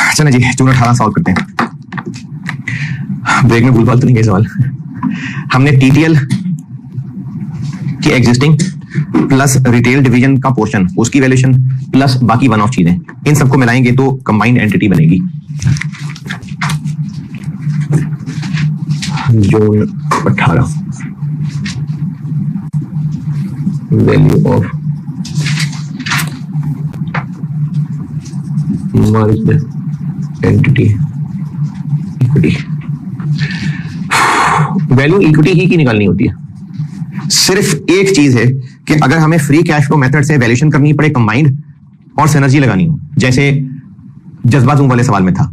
चलो जी, जून 18 सॉल्व करते हैं। ब्रेक में भूल भाल तो नहीं गए सवाल। हमने टीटीएल की एग्जिस्टिंग प्लस रिटेल डिवीजन का पोर्शन, उसकी वैल्यूएशन प्लस बाकी वन ऑफ चीजें, इन सबको मिलाएंगे तो कंबाइंड एंटिटी बनेगी। June 18 value of merged entity equity. Value equity ही की निकालनी होती है। सिर्फ एक चीज है कि अगर हमें फ्री कैश फ्लो मेथड से वैल्यूएशन करनी पड़े कंबाइंड और सिनर्जी लगानी हो, जैसे जज्बा जूम वाले सवाल में था,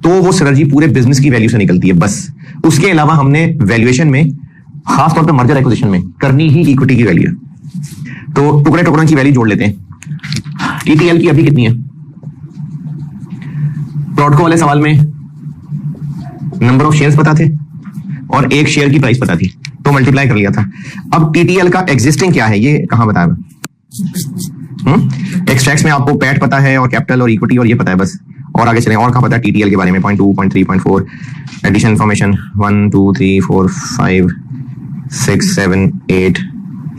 तो वो सिनर्जी पूरे बिजनेस की वैल्यू से निकलती है बस। उसके अलावा हमने वैल्यूएशन में, खासतौर पर मर्जर एक्विजिशन में, करनी ही इक्विटी की वैल्यू है। तो टुकड़े टुकड़ों की वैल्यू जोड़ लेते हैं। टीटीएल की अभी कितनी है? प्रोडको वाले सवाल में नंबर ऑफ शेयर्स पता थे और एक शेयर की प्राइस पता थी, तो मल्टीप्लाई कर लिया था। अब टीटीएल का एग्जिस्टिंग क्या है ये कहां बताया? एक्सट्रैक्ट्स में आपको पैट पता है और कैपिटल और इक्विटी और ये पता है बस। और आगे चलें, और कहां पता है टीटीएल के बारे में? 0.2, 0.3, 0.4 एडिशन इन्फॉर्मेशन 1 2 3 4 5 6 7 8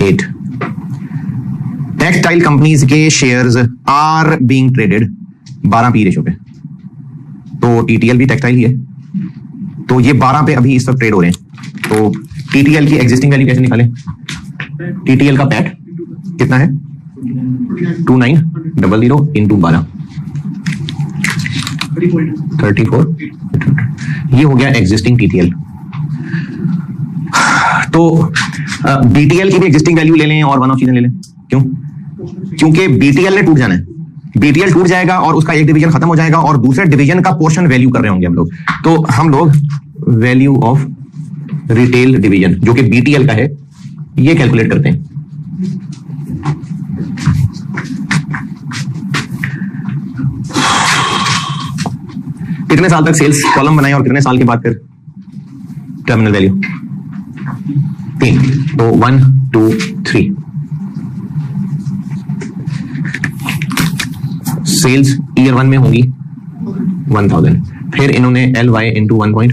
8। टेक्सटाइल कंपनीज के shares are being traded 12 P ratio पे, तो टीटीएल भी टेक्सटाइल ही है, तो ये 12 पे अभी इस वक्त ट्रेड हो रहे हैं। तो टीटीएल की एग्जिस्टिंग वैल्यू कैसे निकालें? टीटीएल का पैट कितना है? 2900 इंटू 12 34। ये हो गया एग्जिस्टिंग टीटीएल। तो बीटीएल की भी एग्जिस्टिंग वैल्यू ले लें और वन ऑफ चीजें ले लें। क्यों? क्योंकि बीटीएल ने टूट जाना है, बीटीएल टूट जाएगा और उसका एक डिवीजन खत्म हो जाएगा और दूसरे डिवीजन का पोर्शन वैल्यू कर रहे होंगे हम लोग। तो हम लोग वैल्यू ऑफ रिटेल डिवीजन जो कि बीटीएल का है ये कैलकुलेट करते हैं। कितने साल तक सेल्स कॉलम बनाए और कितने साल के बाद फिर टर्मिनल वैल्यू? 3। तो 1 2 3 सेल्स ईयर 1 में होंगी 1000, फिर इन्होंने LY इंटू 1.1।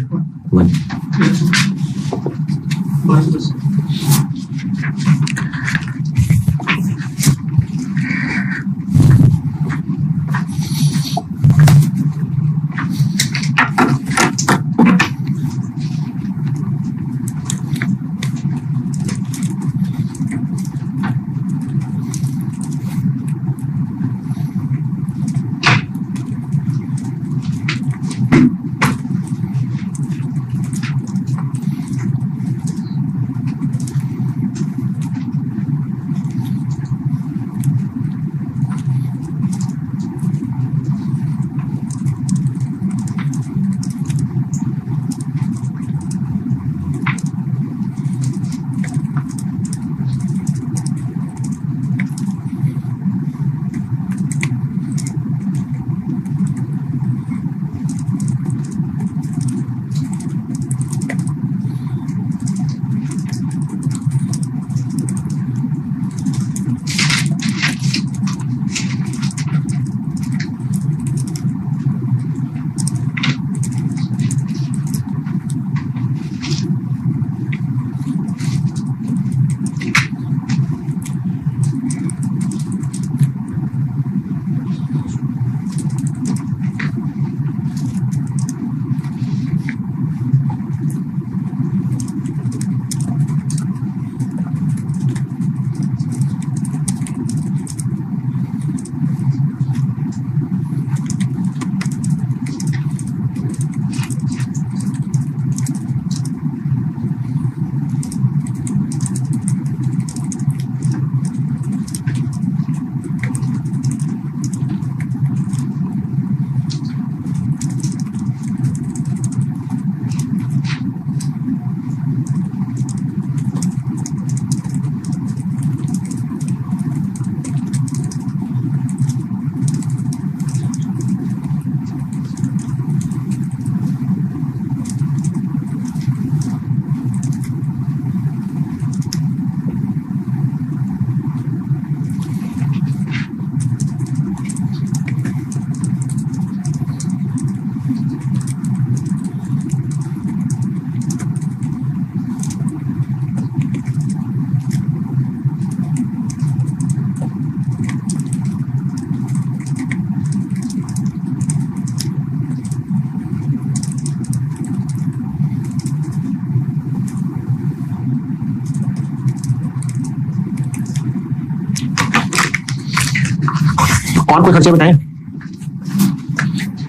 और कोई खर्चे बताएं?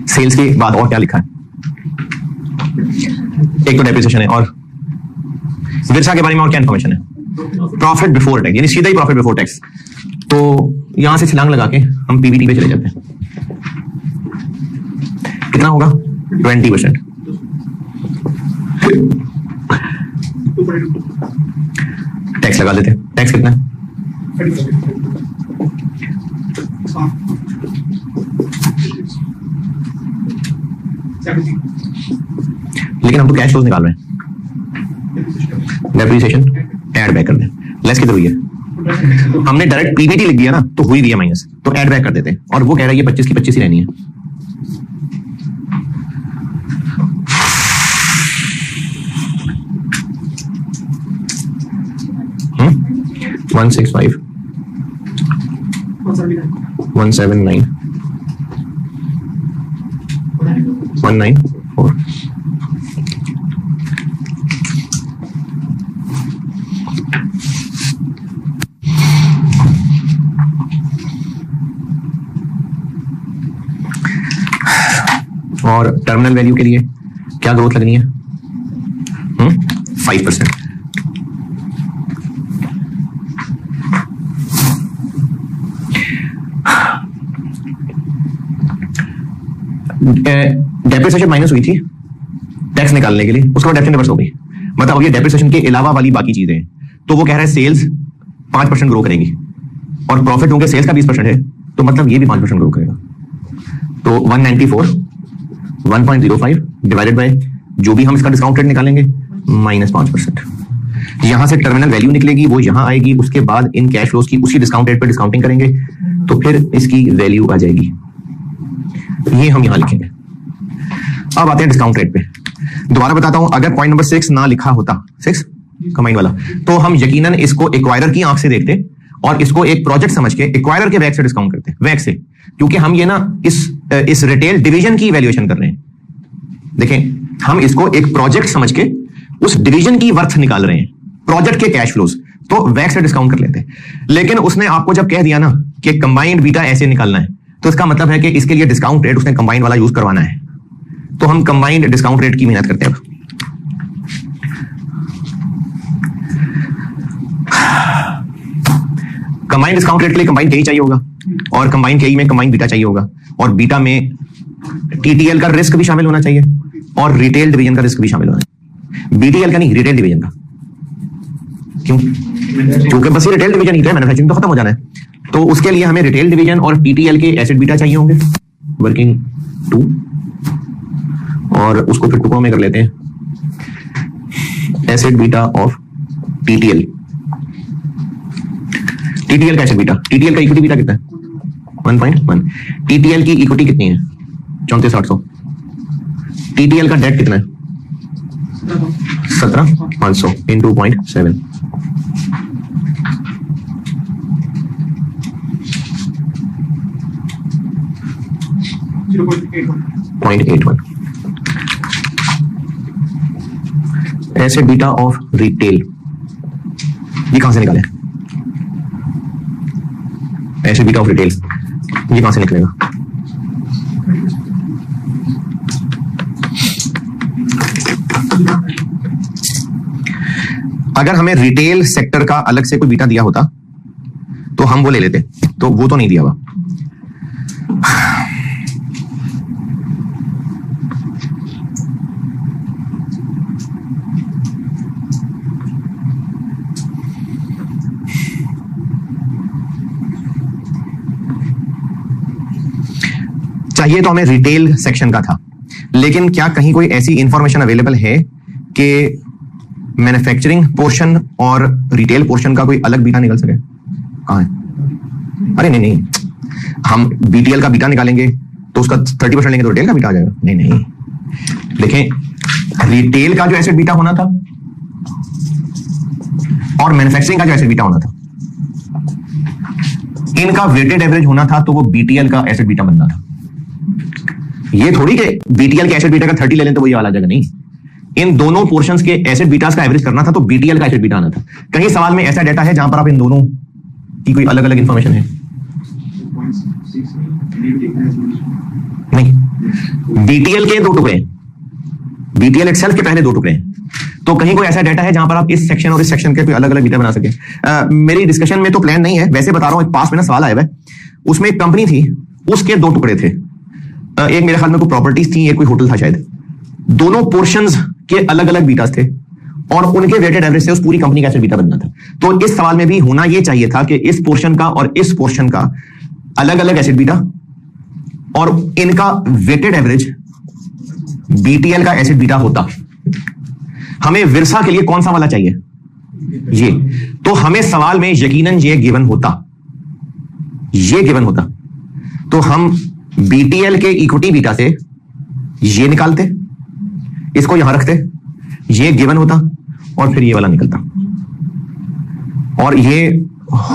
सेल्स के बाद और क्या लिखा है? एक तो डेप्रिसिएशन है, और विरसा के बारे में और क्या इंफॉर्मेशन है? प्रॉफिट बिफोर टैक्स, यानी सीधा ही प्रॉफिट बिफोर टैक्स। तो यहां से छलांग लगा के हम पीबीटी पे चले जाते हैं। कितना होगा? 20%। टैक्स लगा देते हैं। टैक्स कितना है? लेकिन हम तो कैश फ्लोज निकाल रहे हैं। डेप्रिसिएशन ऐड बैक कर दें। लेस किधर हुई है? हमने डायरेक्ट पीबीटी लिख दिया ना, तो हुई भी है माइनस, तो ऐड बैक कर देते हैं। और वो कह रहा है ये 25 की 25 ही रहनी है। हम्म 165 179 194 और टर्मिनल वैल्यू के लिए क्या ग्रोथ लगनी है? 5%। डेप्रिसिएशन माइनस हुई थी टैक्स निकालने के लिए, उसके बाद डेप्ट रिवर्स हो गई। मतलब ये डेप्रिसिएशन के अलावा वाली बाकी चीजें हैं। तो वो कह रहा है सेल्स 5% ग्रो करेगी और प्रॉफिट होंगे सेल्स का 20% है, तो मतलब ये भी 5% ग्रो करेगा। तो 194 1.05 डिवाइडेड बाय जो भी हम इसका डिस्काउंट रेट निकालेंगे -5%। यहां से टर्मिनल वैल्यू निकलेगी, वो यहां आएगी, उसके बाद इन कैश फ्लोज की उसी डिस्काउंट रेट पर डिस्काउंटिंग करेंगे, तो फिर इसकी वैल्यू आ जाएगी। ये हम यहां लिखेंगे। अब आते हैं डिस्काउंट रेट पे। दोबारा बताता हूं, अगर पॉइंट नंबर 6 ना लिखा होता, 6 कंबाइन वाला, तो हम यकीनन इसको एक्वायरर की आंख से देखते और इसको एक प्रोजेक्ट समझ के एक्वायरर के वैक से डिस्काउंट करते, वैक से, क्योंकि हम ये ना इस रिटेल डिवीजन की वैल्यूएशन कर रहे हैं। देखें, हम इसको एक प्रोजेक्ट समझ के उस डिवीजन की वर्थ निकाल रहे हैं, प्रोजेक्ट के कैश फ्लोज, तो वैक से डिस्काउंट कर लेते हैं। लेकिन उसने आपको जब कह दिया ना कि कंबाइंड बीटा ऐसे निकालना है, तो इसका मतलब है कि इसके लिए डिस्काउंट रेट उसने कंबाइंड वाला यूज करवाना है। तो हम कंबाइंड डिस्काउंट रेट की मेहनत करते हैं। कंबाइंड डिस्काउंट रेट के लिए कंबाइंड केई चाहिए होगा, और कंबाइंड केई में कंबाइंड बीटा चाहिए होगा, और बीटा में टीटीएल का रिस्क भी शामिल होना चाहिए और रिटेल डिवीजन का रिस्क भी शामिल होना चाहिए। बीटीएल का नहीं, रिटेल डिवीजन का। क्यों? क्योंकि बस ये रिटेल डिवीजन ही है, मैन्युफैक्चरिंग तो खत्म हो जाना है। तो उसके लिए हमें रिटेल डिवीजन और टीटीएल के एसेट बीटा चाहिए होंगे, वर्किंग 2, और उसको फिर टुकड़ों में कर लेते हैं। Asset beta of TTL. TTL का एसेट बीटा, टीटीएल का इक्विटी बीटा कितना है? 1.1। टीटीएल की इक्विटी कितनी है? 34,800। टीटीएल का डेट कितना है? 17,500 इन 2.7। .81। एसेट बीटा ऑफ रिटेल, ये कहां से निकाले? एसेट बीटा ऑफ रिटेल ये कहां से निकलेगा? अगर हमें रिटेल सेक्टर का अलग से कोई बीटा दिया होता तो हम वो ले लेते, तो वो तो नहीं दिया हुआ। चाहिए तो हमें रिटेल सेक्शन का था, लेकिन क्या कहीं कोई ऐसी इंफॉर्मेशन अवेलेबल है कि मैन्युफैक्चरिंग पोर्शन और रिटेल पोर्शन का कोई अलग बीटा निकल सके? कहां है? अरे नहीं, हम बीटीएल का बीटा निकालेंगे तो उसका 30% लेंगे तो रिटेल का बीटा आ जाएगा। नहीं, देखें, रिटेल का जो एसेट बीटा होना था और मैन्युफैक्चरिंग का जो एसेट बीटा होना था, इनका वेटेड एवरेज होना था, तो वो बीटीएल का एसेट बीटा बनना था। ये थोड़ी कि बीटीएल के एसेट बीटा का 30 ले लें तो वो ये वाला जाएगा, नहीं। इन दोनों पोर्शंस के एसेट बीटास का एवरेज करना था, तो बीटीएल का एसेट बीटा आना था। कहीं सवाल में ऐसा डाटा है जहां पर आप इन दोनों की कोई अलग अलग इंफॉर्मेशन है? बीटीएल के दो टुकड़े, बीटीएल इटसेल्फ के पहले दो टुकड़े हैं। तो कहीं कोई ऐसा डाटा है जहां पर आप इस सेक्शन और इस सेक्शन के कोई अलग अलग बीटा बना सके? मेरी डिस्कशन में तो प्लान नहीं है, वैसे बता रहा हूं, एक पास में ना सवाल आया है, उसमें एक कंपनी थी, उसके दो टुकड़े थे, एक मेरे ख्याल में कोई प्रॉपर्टीज थी, एक कोई होटल था शायद, दोनों पोर्शंस के अलग अलग बीटास थे और उनके वेटेड एवरेज से उस पूरी कंपनी का एसेट बीटा बनना था। तो इस सवाल में भी होना यह चाहिए था कि इस पोर्शन का और इस पोर्शन का अलग अलग एसेट बीटा और इनका वेटेड एवरेज बीटीएल का एसेट बीटा होता। हमें विरसा के लिए कौन सा वाला चाहिए? ये। तो हमें सवाल में यकीनन ये गिवन होता, ये गिवन होता, तो हम बीटीएल के इक्विटी बीटा से ये निकालते, इसको यहां रखते, ये गिवन होता और फिर ये वाला निकलता। और ये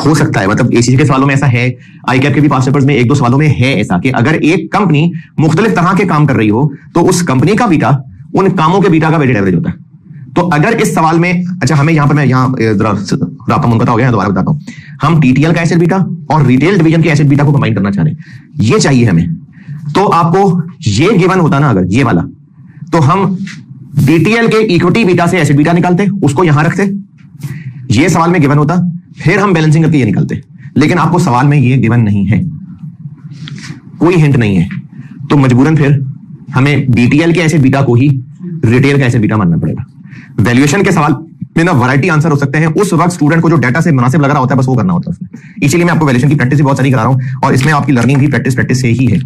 हो सकता है, मतलब एसीसी के सवालों में ऐसा है, आईकैप के भी पास पेपर्स में एक दो सवालों में है ऐसा कि अगर एक कंपनी मुख्तलिफ तरह के काम कर रही हो तो उस कंपनी का बीटा उन कामों के बीटा का वेटेड एवरेज होता है। तो अगर इस सवाल में, अच्छा हमें यहां पर, मैं यहां राबता मुनक़ता हो गया, दोबारा बताता हूं, हम टीटीएल का एसेट बीटा और रिटेल डिवीजन के एसेट बीटा को कंबाइन करना चाह रहे हैं, ये चाहिए हमें। तो आपको ये गिवन होता ना अगर ये वाला, तो हम बीटीएल के इक्विटी बीटा से एसेट बीटा निकालते, उसको यहां रखते, ये सवाल में गिवन होता, फिर हम बैलेंसिंग करके ये निकालते। लेकिन आपको सवाल में ये गिवन नहीं है, कोई हिंट नहीं है, तो मजबूरन फिर हमें बीटीएल के एसेट बीटा को ही रिटेल का एसेट बीटा मानना पड़ेगा। वैल्यूएशन के सवाल में ना वैरायटी आंसर हो सकते हैं, उस वक्त स्टूडेंट को जो डाटा से मुनासिब लग रहा होता है बस वो करना होता है उसमें। इसीलिए मैं आपको वैल्यूएशन की प्रैक्टिस भी बहुत सारी करा रहा हूं और इसमें आपकी लर्निंग भी प्रैक्टिस से ही है।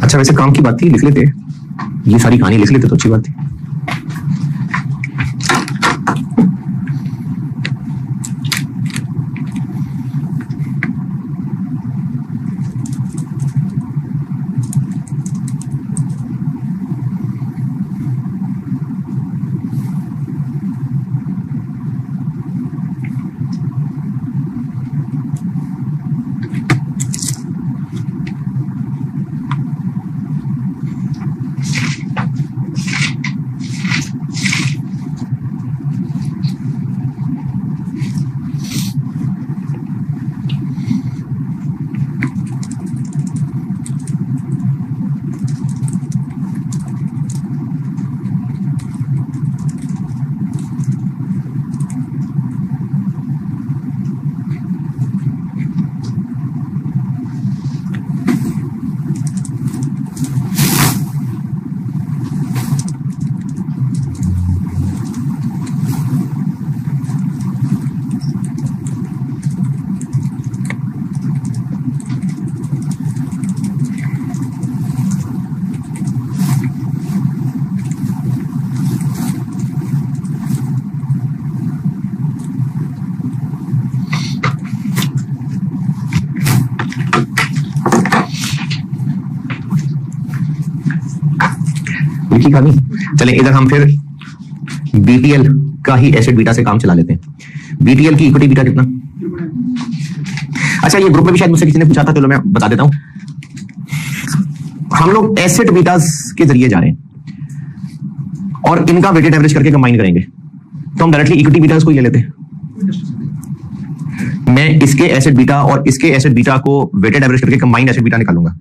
अच्छा वैसे काम की बात थी, लिख लेते, ये सारी कहानी लिख लेते तो अच्छी बात थी। की कहानी। चलें इधर हम फिर बीटीएल का ही एसेट बीटा से काम चला लेते हैं। बीटीएल की इक्विटी बीटा कितना? अच्छा ये ग्रुप में भी शायद मुझसे किसी ने पूछा था, चलो मैं बता देता हूं। हम लोग एसेट बीटास के जरिए जा रहे हैं और इनका वेटेड एवरेज करके कंबाइन करेंगे, तो हम डायरेक्टली इक्विटी बीटास को ही ले लेते हैं। मैं इसके एसेट बीटा और इसके एसेट बीटा को वेटेड एवरेज करके कंबाइंड एसेट बीटा निकालूंगा,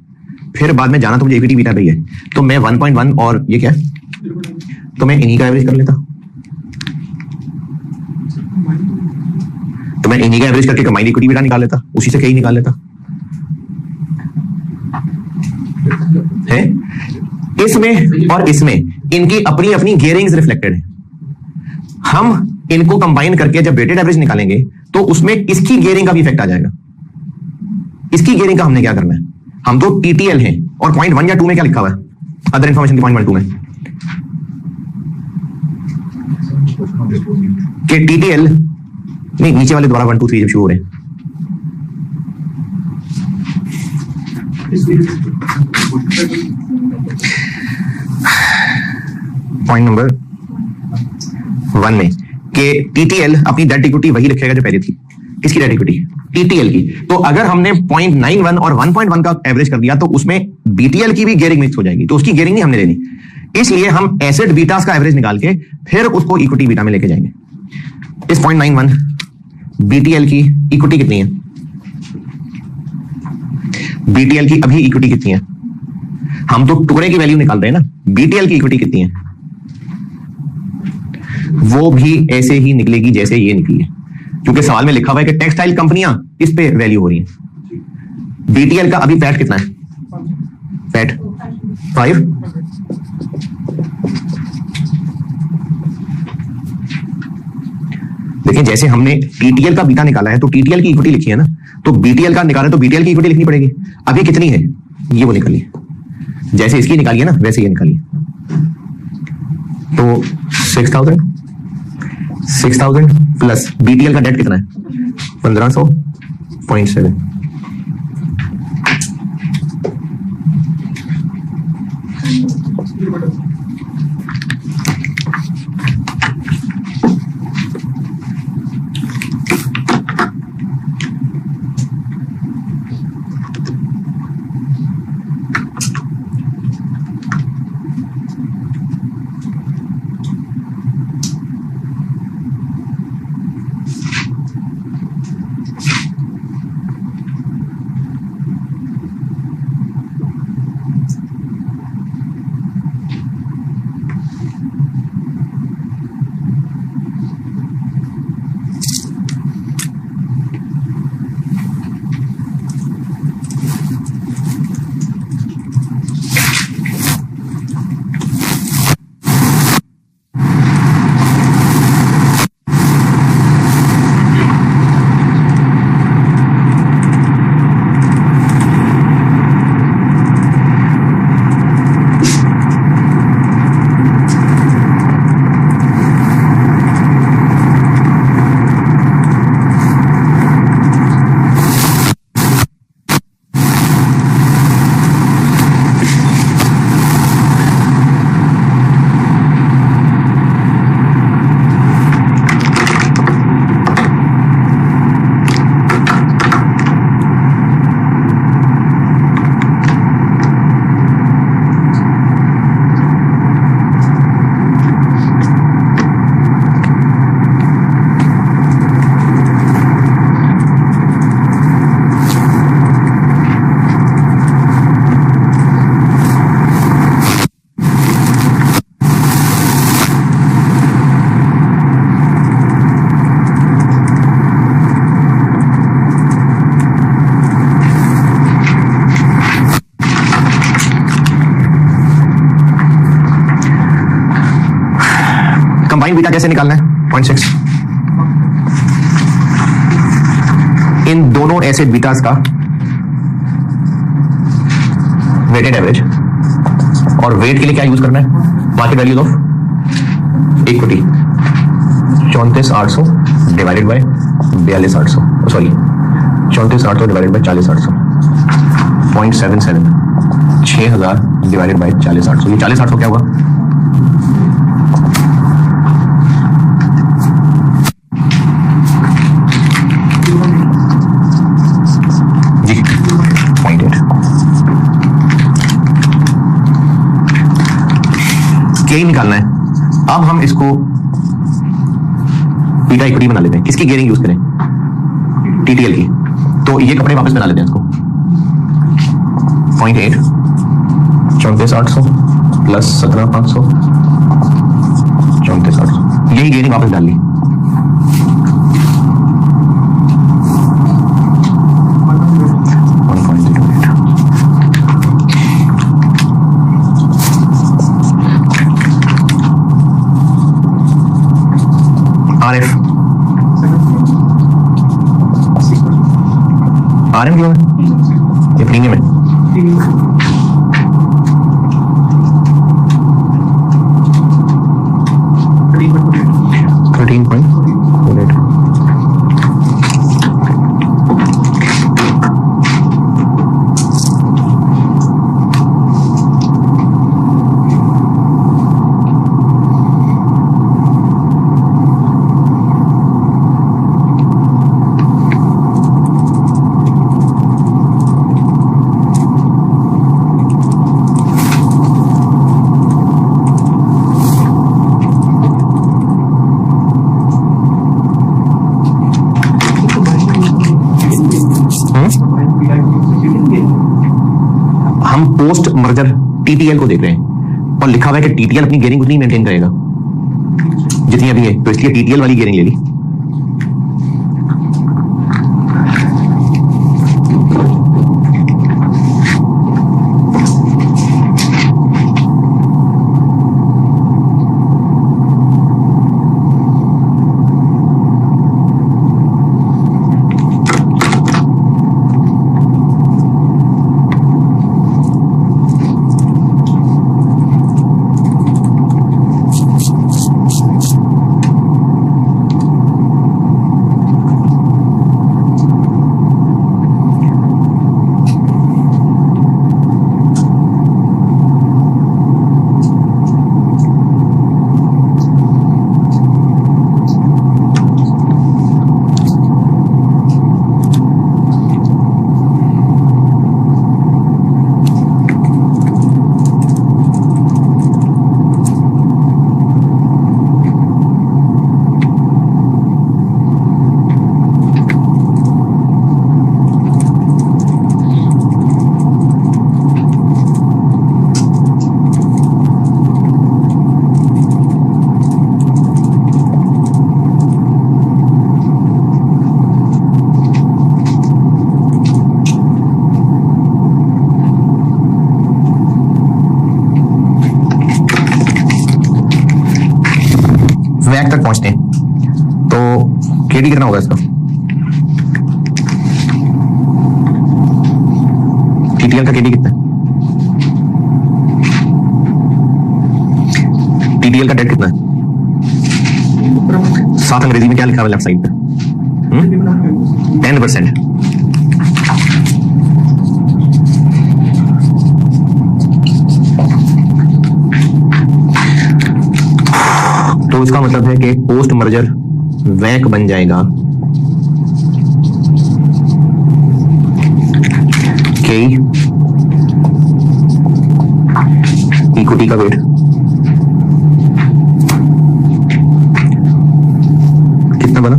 फिर बाद में जाना तो मुझे इक्विटी बीटा भी है, तो मैं 1.1 और ये क्या है, तो मैं इन्हीं का एवरेज कर लेता, तो मैं इन्हीं का एवरेज करके कंबाइंड इक्विटी बीटा निकाल लेता, उसी से कहीं निकाल लेता है। इसमें और इसमें इनकी अपनी अपनी गियरिंग्स रिफ्लेक्टेड है। हम इनको कंबाइन करके जब वेटेड एवरेज निकालेंगे तो उसमें इसकी गियरिंग का भी इफेक्ट आ जाएगा। इसकी गियरिंग का हमने क्या करना है, हम तो टीटीएल हैं और पॉइंट 1 या 2 में क्या लिखा हुआ है अदर इंफॉर्मेशन के पॉइंट 1 2 में कि टीटीएल नहीं, नीचे वाले दोबारा 1 2 3 जब शुरू हो रहे हैं पॉइंट नंबर 1 में कि टीटीएल अपनी डेट इक्विटी वही रखेगा जो पहले थी। किसकी डेट इक्विटी? टीटीएल की। तो अगर हमने 0.91 और 1.1 का एवरेज कर दिया तो उसमें बीटीएल की भी गियरिंग मिक्स हो जाएगी, तो उसकी गियरिंग नहीं हमने लेनी। इसलिए हम एसेट बीटास का एवरेज निकाल के फिर उसको इक्विटी बीटा में लेके जाएंगे। इस 0.91 बीटीएल की इक्विटी कितनी है? बीटीएल की अभी इक्विटी कितनी है? हम तो टुकड़े की वैल्यू निकाल रहे हैं ना। बीटीएल की इक्विटी कितनी है? वो भी ऐसे ही निकलेगी जैसे ये निकली है, क्योंकि सवाल में लिखा हुआ है कि टेक्सटाइल कंपनियां इस पे वैल्यू हो रही हैं। बीटीएल का अभी पैट कितना है? पैट 5। देखिए जैसे हमने टीटीएल का बीटा निकाला है तो टीटीएल की इक्विटी लिखी है ना, तो बीटीएल का निकाला है तो बीटीएल की इक्विटी लिखनी पड़ेगी। अभी कितनी है ये वो निकालिए, जैसे इसकी निकालिए ना वैसे ये निकालिए। तो 6000 प्लस बीटीएल का डेट कितना है? 1500.7। कंबाइंड बीटा कैसे निकालना है? 0.6। इन दोनों एसिड बीटास का वेटेड एवरेज, और वेट के लिए क्या यूज करना है? Market values of equity 34,800 divided by 42,800, sorry 34,800 divided by 40,800, 0.77 6000 divided by 40,800। ये 40,800 क्या हुआ? जी 0.8। के निकालना है। अब हम इसको बीटा इक्विटी बना लेते हैं। किसकी गियरिंग यूज करें? टीटीएल की। तो ये कपड़े वापस बना लेते हैं इसको। 0.8 34,800 प्लस 17,500 34,800, यही गियरिंग वापस डाल ली। RF आ रहे हैं ये प्रीमियम है। हम पोस्ट मर्जर टीटीएल को देख रहे हैं और लिखा हुआ है कि टीटीएल अपनी गियरिंग उतनी मेंटेन करेगा जितनी अभी है, तो इसलिए टीटीएल वाली गियरिंग ले ली। वैक तक पहुंचते हैं तो केडी कितना होगा इसका? टीटीएल का केडी कितना है? टीटीएल का डेट कितना है? साथ अंग्रेजी में क्या लिखा हुआ है लेफ्ट साइड पे? 10%। तो इसका मतलब है कि पोस्ट मर्जर वैक बन जाएगा के इक्विटी का वेट कितना बना?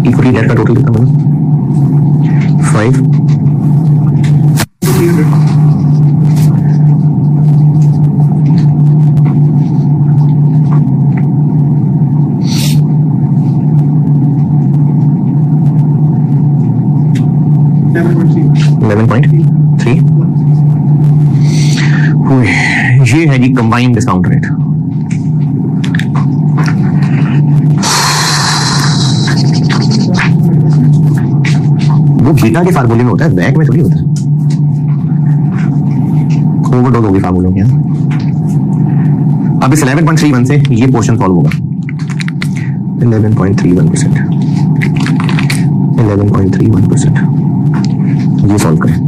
इक्विटी डेट का टोटल कितना बना? 5। ये है जी कंबाइंड डिस्काउंट रेट। वो बीटा के फार्मूले में होता है, वैक में थोड़ी होता है। ओवरडोज होगी फार्मूलों के। अब इस 11.31 से ये पोर्शन सॉल्व होगा। 11.31%, 11.31% ये सॉल्व करें।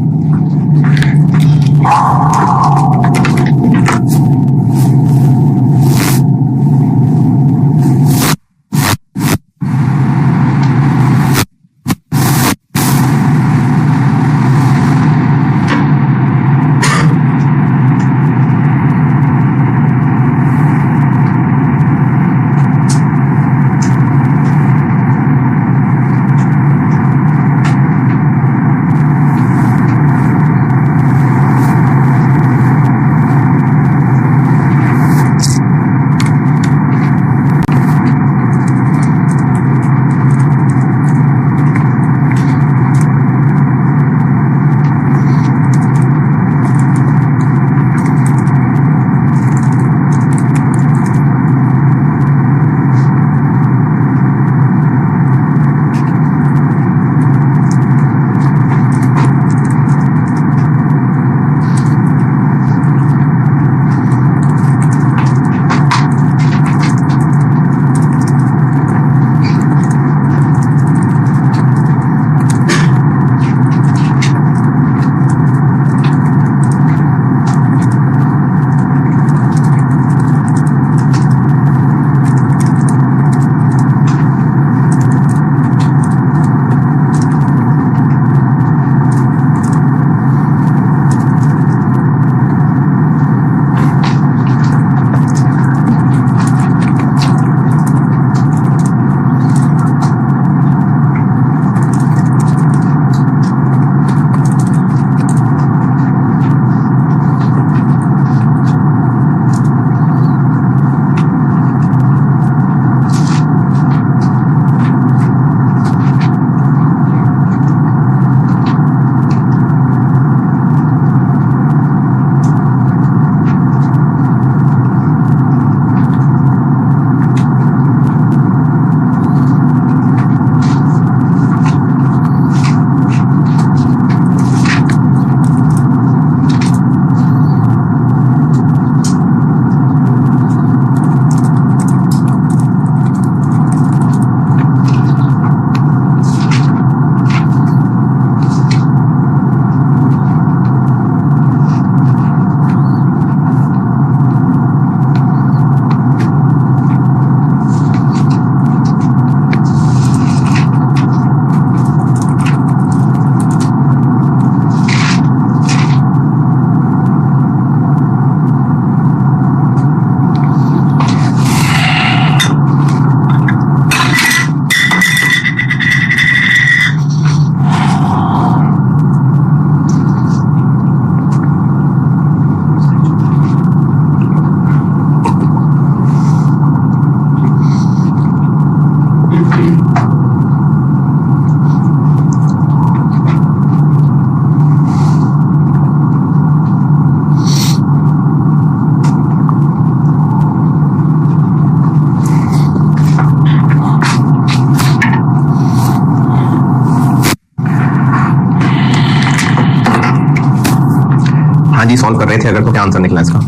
हाँ जी, सॉल्व कर रहे थे अगर तो क्या आंसर निकला इसका?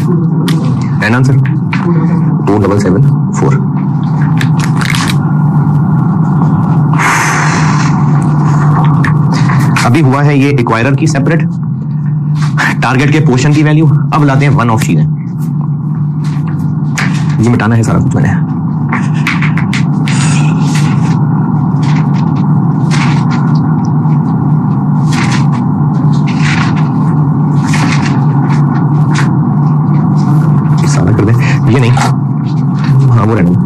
And answer 2774। अभी हुआ है ये एक्वायरर की सेपरेट, टारगेट के पोर्शन की वैल्यू। अब लाते हैं वन ऑफ चीजें। ये मिटाना है सारा कुछ मैंने। सारा कर दे, ये नहीं, हाँ वो रहने।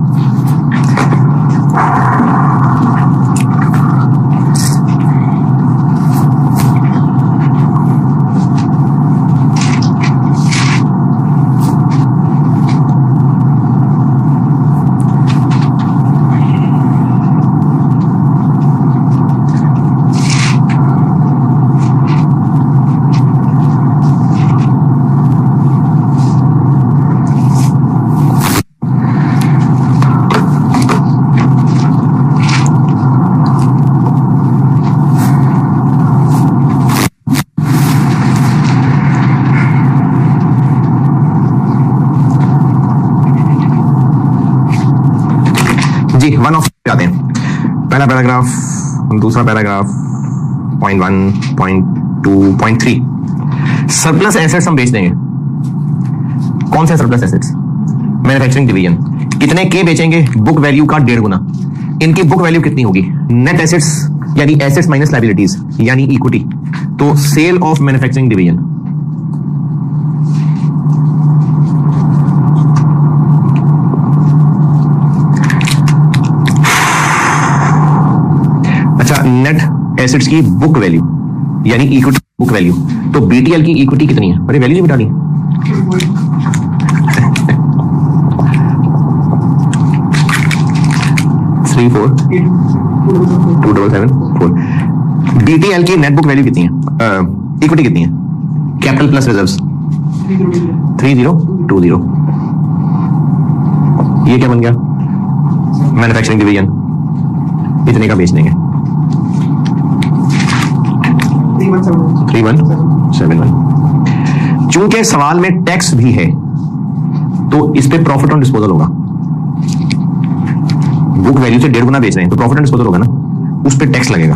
जी वन ऑफ आते हैं। पहला पैराग्राफ, दूसरा paragraph, point 1, point 2, point 3। Surplus assets हम बेच देंगे। कौन से सरप्लस एसेट्स? Manufacturing division. कितने के बेचेंगे? बुक वैल्यू का 1.5 गुना। इनकी बुक वैल्यू कितनी होगी? नेट एसेट्स यानी एसेट्स माइनस लायबिलिटीज यानी इक्विटी। तो sale of manufacturing division net assets की बुक वैल्यू यानी इक्विटी बुक वैल्यू। तो बीटीएल की इक्विटी कितनी है? अरे वैल्यू नहीं बता दी। थ्री 4 2774। बीटीएल की नेट बुक वैल्यू कितनी है? इक्विटी कितनी है? Capital plus reserves 3020। ये क्या बन गया? मैन्युफैक्चरिंग डिवीजन इतने का बेच देंगे। 3171। चूंकि सवाल में टैक्स भी है तो इस पे प्रॉफिट ऑन डिस्पोजल होगा। बुक वैल्यू से 1.5 गुना बेच रहे हैं तो प्रॉफिट ऑन डिस्पोजल होगा ना, उस पे टैक्स लगेगा।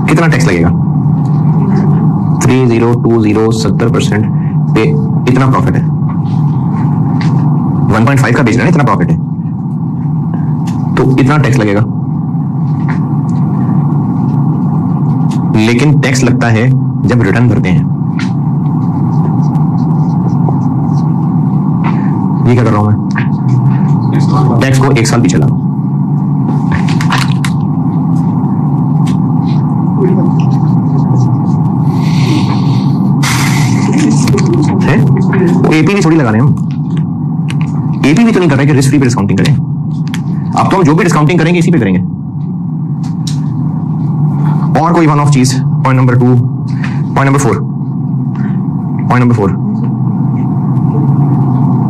कितना टैक्स लगेगा? 3020 70% पे इतना प्रॉफिट है। 1.5 का बेच रहे हैं, इतना प्रॉफिट है तो इतना टैक्स लगेगा। लेकिन टैक्स लगता है जब रिटर्न भरते हैं। ये क्या कर रहा हूं मैं? टैक्स को 1 साल पीछे ला रहा हूं। एपी भी थोड़ी लगा रहे हैं हम। एपी भी तो नहीं कर रहे कि रिस्क फ्री पे डिस्काउंटिंग करें। अब तो हम जो भी डिस्काउंटिंग करेंगे इसी पे करेंगे। और कोई वन ऑफ चीज। Point number 2, point number 4, point number 4,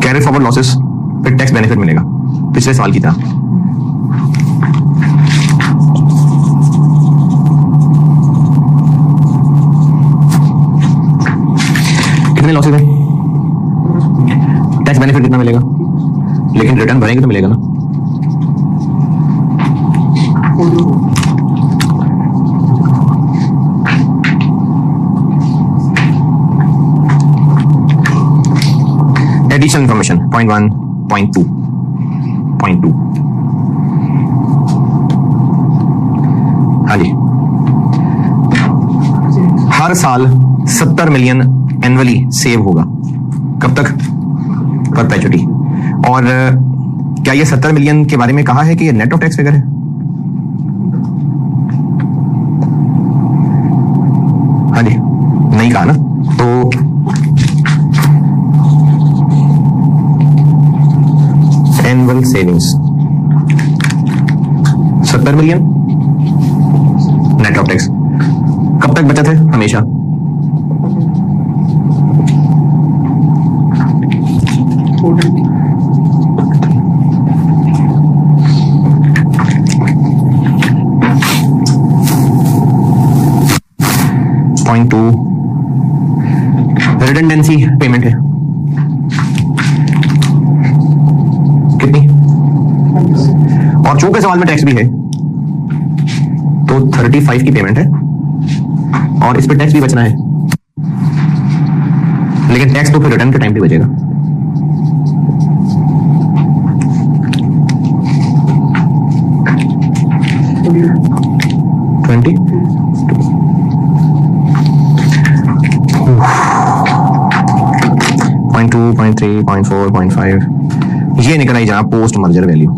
carry forward losses पे टैक्स बेनिफिट मिलेगा पिछले साल की तरह। कितने लॉसेस हैं? टैक्स बेनिफिट कितना मिलेगा? लेकिन रिटर्न भरेंगे तो मिलेगा ना। Additional information point 1, point 2, point 2। हाँ जी, हर साल 70 मिलियन एनुअली सेव होगा। कब तक? परपेचुटी। और क्या ये 70 मिलियन के बारे में कहा है कि ये नेट ऑफ टैक्स फिगर है? हाँ जी, नहीं कहा ना। तो annual savings 70 million net of tax. कब तक बचत है? हमेशा। 0.2 रिडंडेंसी पेमेंट है कितनी, और चूंकि सवाल में टैक्स भी है तो 35 की पेमेंट है और इस पे टैक्स भी बचना है, लेकिन टैक्स तो फिर रिटर्न के टाइम पे बचेगा। $20 0.2 0.3 0.4 0.5 ये निकल आई जनाब पोस्ट मर्जर वैल्यू।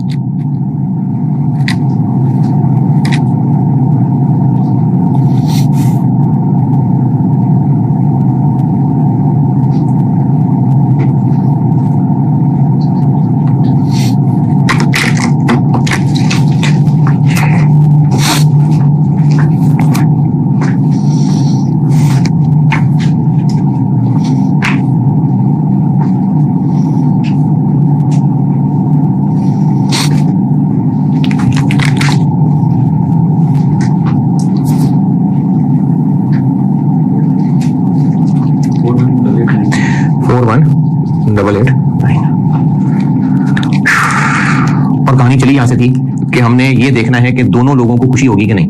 और कहानी चली यहां से थी कि हमने ये देखना है कि दोनों लोगों को खुशी होगी कि नहीं,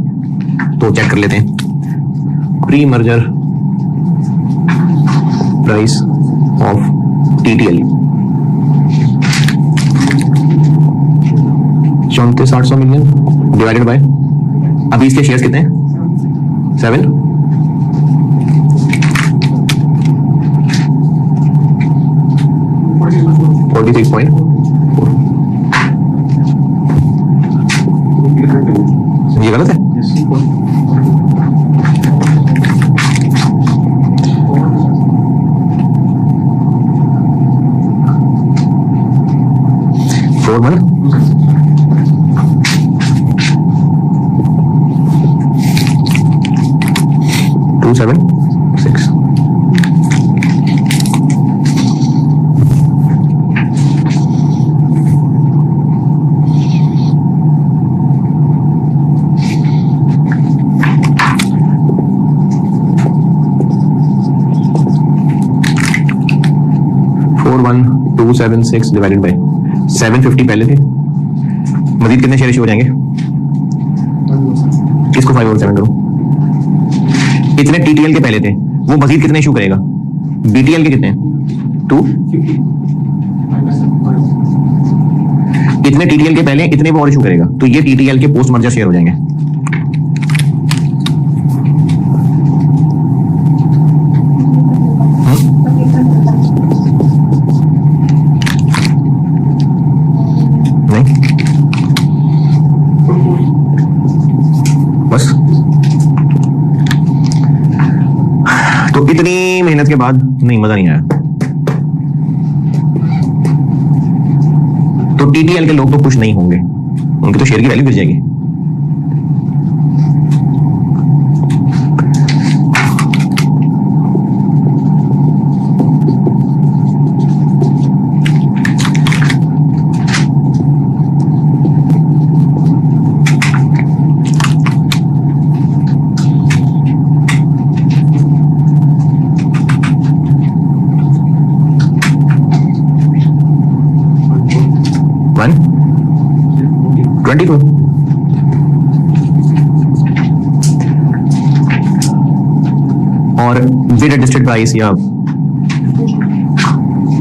तो चेक कर लेते हैं। Pre merger price of TTL 34,800 million divided by, अभी इसके शेयर्स कितने हैं 7, ये गलत है। फोर 276 41276 डिवाइडेड बाय 750 पहले थे, मजीद कितने शेयर इशू हो जाएंगे, इसको 5 और 7 करो। इतने TTL के पहले थे, वो मजीद कितने इशू करेगा, BTL के कितने 2, इतने TTL के पहले इतने वो और इशू करेगा, तो ये TTL के पोस्ट मर्जर शेयर हो जाएंगे। बस तो इतनी मेहनत के बाद नहीं, मजा नहीं आया। तो TTL के लोग तो खुश नहीं होंगे, उनके तो शेयर की वैल्यू गिर जाएगी। वन 22 और बिड एडजस्टेड प्राइस या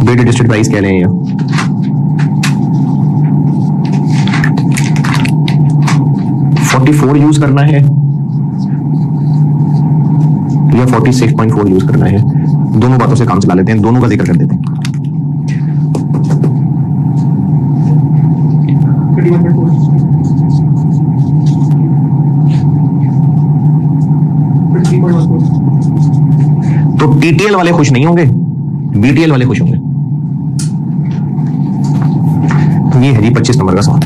बिड एडजस्टेड प्राइस कह लें, या 44 यूज करना है या 46.4 यूज करना है, दोनों बातों से काम चला लेते हैं, दोनों का जिक्र कर देते हैं। तो TTL वाले खुश नहीं होंगे, BTL वाले खुश होंगे। ये है जी 25 नंबर का सवाल।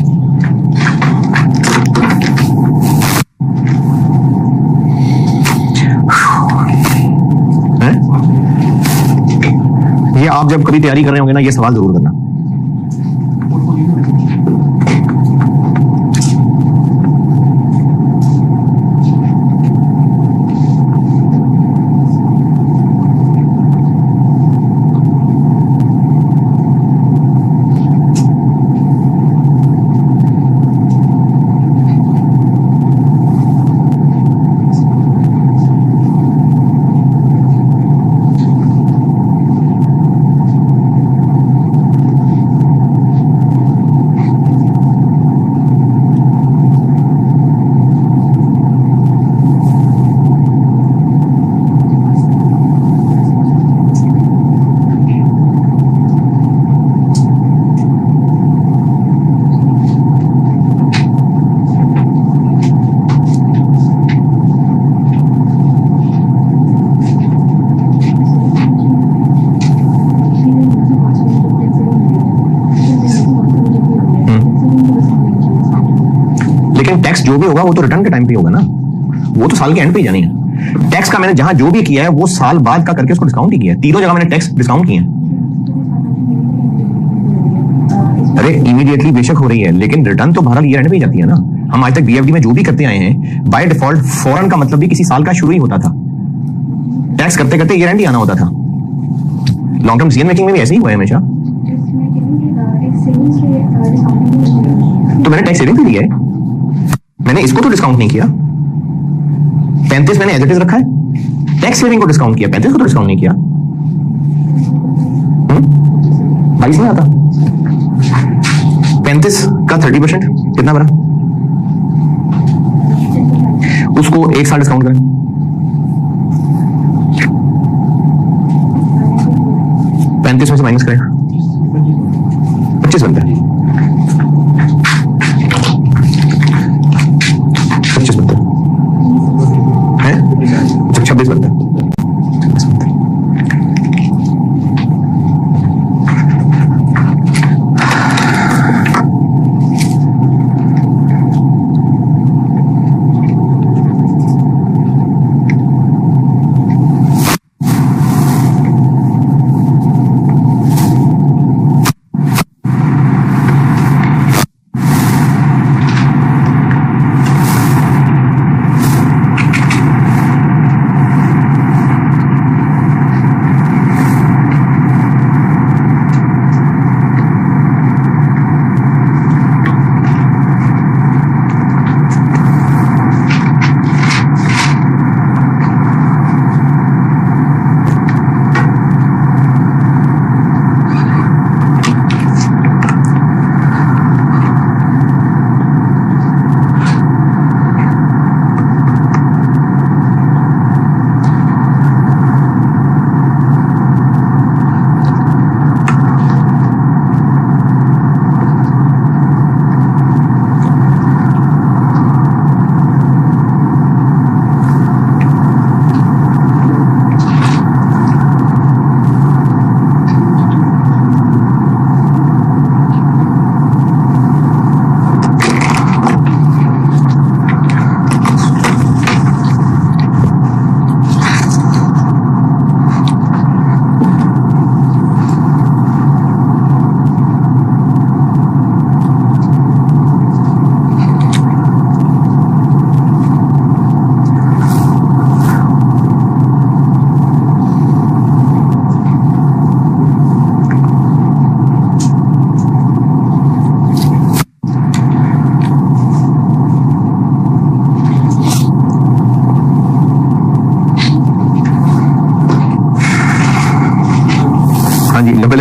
ये आप जब कभी तैयारी कर रहे होंगे ना, ये सवाल जरूर करना। लेकिन टैक्स जो भी होगा वो तो रिटर्न के टाइम पे होगा ना, वो तो साल के एंड पे ही जानी है। टैक्स का मैंने जहां जो भी किया है वो साल बाद का करके उसको डिस्काउंट ही किया है। तीनों जगह मैंने टैक्स डिस्काउंट किए हैं। अरे इमीडिएटली बेशक हो रही है, लेकिन रिटर्न तो भारत ईयर एंड पे ही जाती है ना। हम आज तक बीएफडी में जो भी करते आए हैं बाय डिफॉल्ट फॉरन का मतलब भी किसी साल का शुरू ही होता था, टैक्स करते करते ईयर एंड ही आना होता था। लॉन्ग टर्म डिसीजन मेकिंग में भी ऐसे ही हुआ है हमेशा। तो मैंने टैक्स सेविंग भी लिया है, मैंने इसको तो डिस्काउंट नहीं किया। 35 मैंने एज इट इज रखा है, टैक्स सेविंग को डिस्काउंट किया, 35 को तो डिस्काउंट नहीं किया। 22 में आता 35 का 30% कितना बना, उसको एक साल डिस्काउंट करें, 35 में से माइनस करें, 25 बनता है, 25 बनता है, 26 बनता है।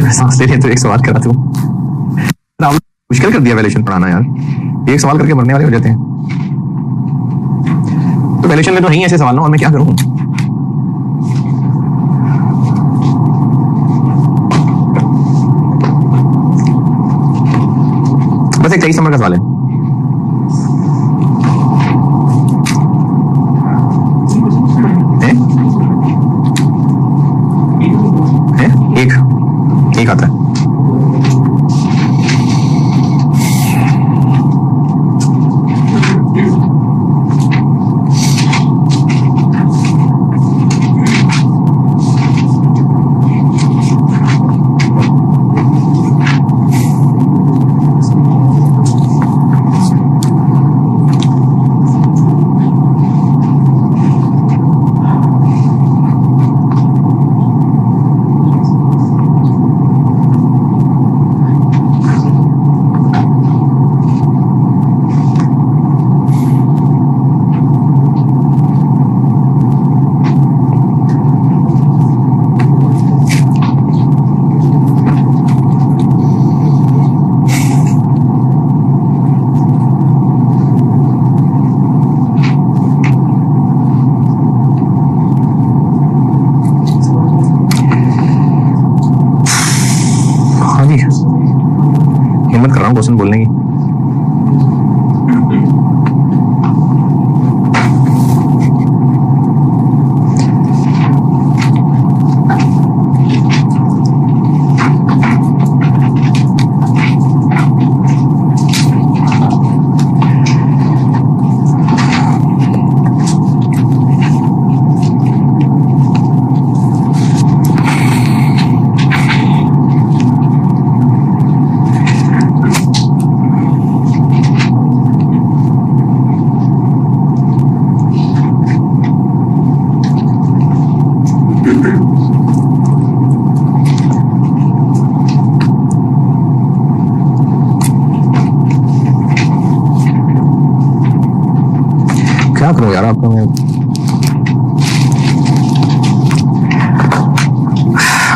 सांस ले रहे तो एक सवाल करा तू, मुश्किल कर दिया वैल्यूएशन पढ़ाना यार, एक सवाल करके मरने वाले हो जाते हैं। तो वैल्यूएशन में तो नहीं ऐसे सवाल ना, और मैं क्या करूं। बस एक 23 नंबर का सवाल है। एक आता है, हिम्मत कर रहा हूँ क्वेश्चन बोलने की। हो यार आपका। मैं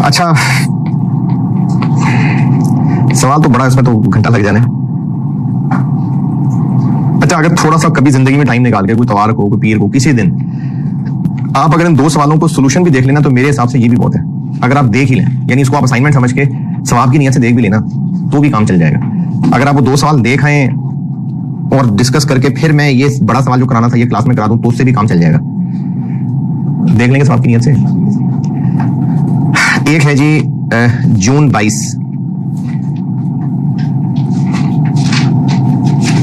अच्छा, सवाल तो बड़ा, इसमें तो घंटा लग जाने। अच्छा, अगर थोड़ा सा कभी जिंदगी में टाइम निकाल के कोई तवार को, कोई पीर को, किसी दिन आप अगर इन 2 सवालों को सोल्यूशन भी देख लेना तो मेरे हिसाब से ये भी बहुत है। अगर आप देख ही लें, यानी इसको आप असाइनमेंट समझ के सवाब की नियत से देख भी लेना तो भी काम चल जाएगा। अगर आप वो 2 सवाल देख आए और डिस्कस करके फिर मैं ये बड़ा सवाल जो कराना था ये क्लास में करा दूं तो उससे भी काम चल जाएगा। देख लेंगे सवाब की नियत से। एक है जी जून 22,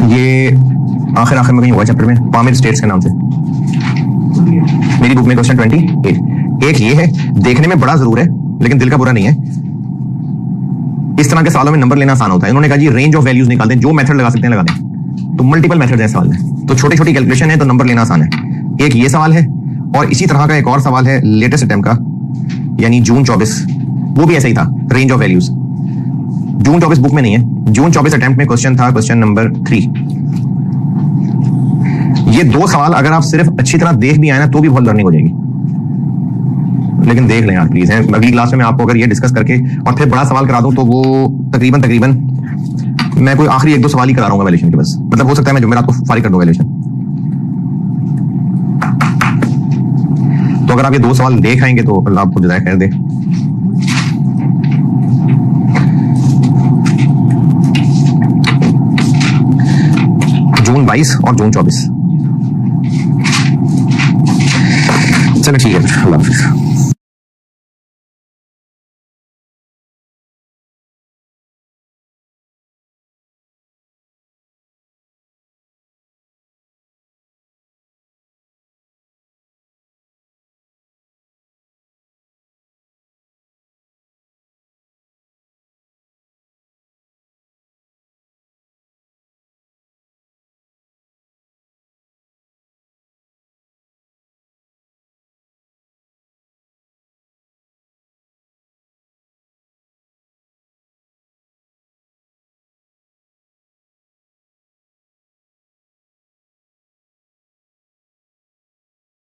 ये आखिर में कहीं हुआ चैप्टर में, पामिर स्टेट्स के नाम से, मेरी बुक में क्वेश्चन 28। एक ये है, देखने में बड़ा जरूर है लेकिन दिल का बुरा नहीं है। इस तरह के सवालों में नंबर लेना आसान होता है। इन्होंने कहा जी रेंज ऑफ वैल्यूज निकाल दें, जो मेथड लगा सकते हैं लगा दें। तो मल्टीपल मेथड है सवाल में, तो छोटी छोटी कैलकुलेशन है तो नंबर लेना आसान है। एक ये सवाल है और इसी तरह का एक और सवाल है लेटेस्ट अटेम्प्ट का, यानी जून 24, वो भी ऐसा ही था, range of values. June 24 book में नहीं है, जून 24 अटेम्प्ट में क्वेश्चन था क्वेश्चन नंबर 3। ये 2 सवाल अगर आप सिर्फ अच्छी तरह देख भी आए ना तो भी बहुत लर्निंग हो जाएगी, लेकिन देख लें यार प्लीज। है अगली क्लास में मैं आपको अगर ये डिस्कस करके और फिर बड़ा सवाल करा दूं तो वो तकरीबन मैं कोई आखिरी 1-2 सवाल ही करा रहा हूँ वैल्यूएशन के, बस मतलब हो सकता है मैं जुमेरात को फारिग कर दूं वैल्यूएशन। तो अगर आप ये 2 सवाल देख आएंगे तो अल्लाह आपको जज़ाए खैर दे। जून 22 और जून 24। चलो ठीक है, अल्लाह हाफिज़।